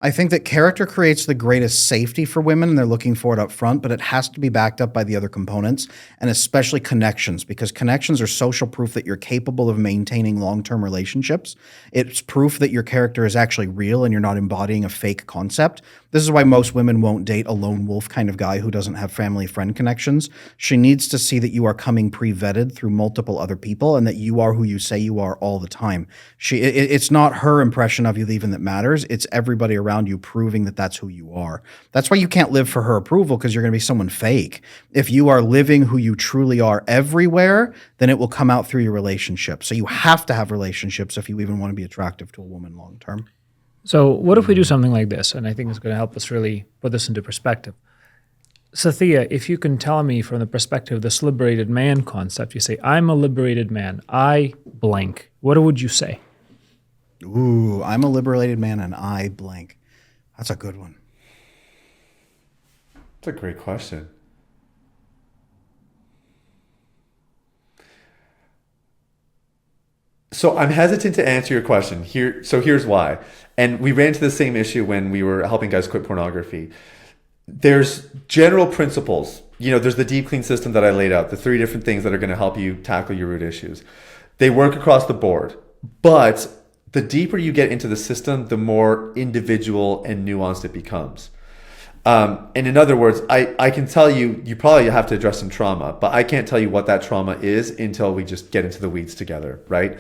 I think that character creates the greatest safety for women, and they're looking for it up front, but it has to be backed up by the other components, and especially connections, because connections are social proof that you're capable of maintaining long-term relationships. It's proof that your character is actually real and you're not embodying a fake concept. This is why most women won't date a lone wolf kind of guy who doesn't have family-friend connections. She needs to see that you are coming pre-vetted through multiple other people and that you are who you say you are all the time. It's not her impression of you even that matters. It's everybody around you proving that that's who you are. That's why you can't live for her approval, because you're going to be someone fake. If you are living who you truly are everywhere, then it will come out through your relationship. So you have to have relationships if you even want to be attractive to a woman long term. So what if we do something like this? And I think it's going to help us really put this into perspective. Sathya, if you can tell me from the perspective of this liberated man concept, you say, I'm a liberated man, I blank. What would you say? Ooh, I'm a liberated man and I blank. That's a good one. That's a great question. So I'm hesitant to answer your question here. So here's why. And we ran into the same issue when we were helping guys quit pornography. There's general principles. There's the deep clean system that I laid out, the 3 different things that are going to help you tackle your root issues. They work across the board, but the deeper you get into the system, the more individual and nuanced it becomes. And in other words, I can tell you, you probably have to address some trauma, but I can't tell you what that trauma is until we just get into the weeds together, right?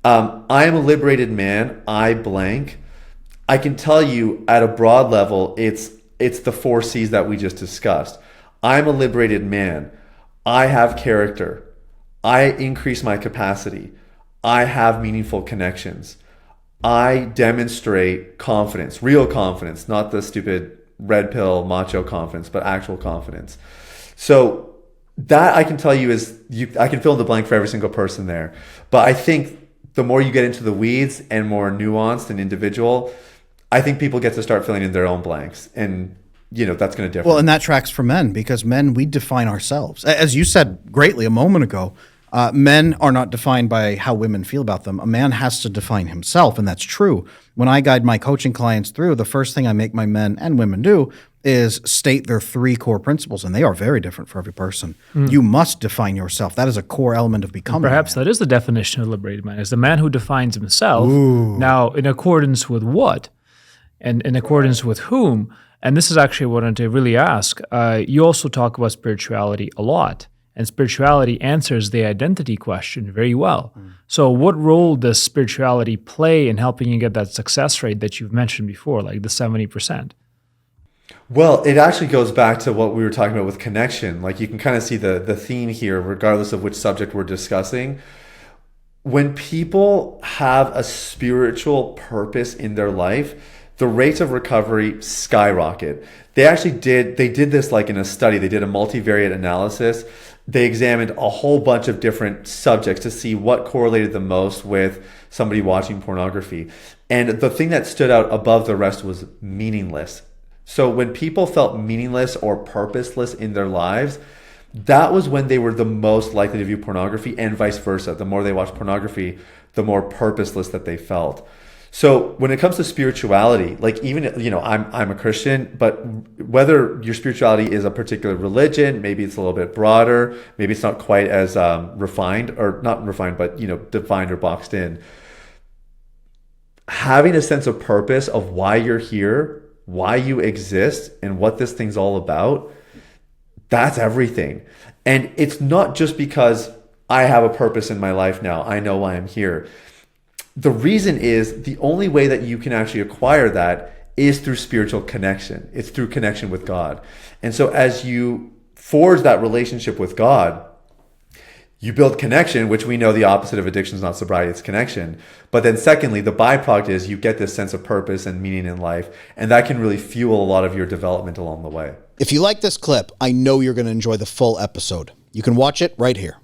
I am a liberated man, I blank. I can tell you at a broad level, it's the 4 C's that we just discussed. I'm a liberated man. I have character. I increase my capacity. I have meaningful connections. I demonstrate confidence, real confidence, not the stupid red pill macho confidence, but actual confidence. So that I can tell you I can fill in the blank for every single person there. But I think the more you get into the weeds and more nuanced and individual, I think people get to start filling in their own blanks. And that's going to differ. Well, and that tracks for men, because men, we define ourselves. As you said greatly a moment ago, men are not defined by how women feel about them. A man has to define himself, and that's true. When I guide my coaching clients through, the first thing I make my men and women do is state their 3 core principles, and they are very different for every person. You must define yourself. That is a core element of becoming. And perhaps that is the definition of liberated man, is the man who defines himself. Ooh. Now, in accordance with what? And in accordance with whom? And this is actually what I wanted to really ask. You also talk about spirituality a lot. And spirituality answers the identity question very well. So what role does spirituality play in helping you get that success rate that you've mentioned before, like the 70%? Well, it actually goes back to what we were talking about with connection. Like, you can kind of see the theme here, regardless of which subject we're discussing. When people have a spiritual purpose in their life, the rates of recovery skyrocket. They did this like in a study. They did a multivariate analysis. They examined a whole bunch of different subjects to see what correlated the most with somebody watching pornography. And the thing that stood out above the rest was meaningless. So when people felt meaningless or purposeless in their lives, that was when they were the most likely to view pornography, and vice versa. The more they watched pornography, the more purposeless that they felt. So when it comes to spirituality, like even, I'm a Christian, but whether your spirituality is a particular religion, maybe it's a little bit broader, maybe it's not quite as refined, or not refined, but, defined or boxed in. Having a sense of purpose of why you're here, why you exist, and what this thing's all about, that's everything. And it's not just because I have a purpose in my life now, I know why I'm here. The reason is the only way that you can actually acquire that is through spiritual connection. It's through connection with God. And so as you forge that relationship with God, you build connection, which we know the opposite of addiction is not sobriety, it's connection. But then secondly, the byproduct is you get this sense of purpose and meaning in life. And that can really fuel a lot of your development along the way. If you like this clip, I know you're going to enjoy the full episode. You can watch it right here.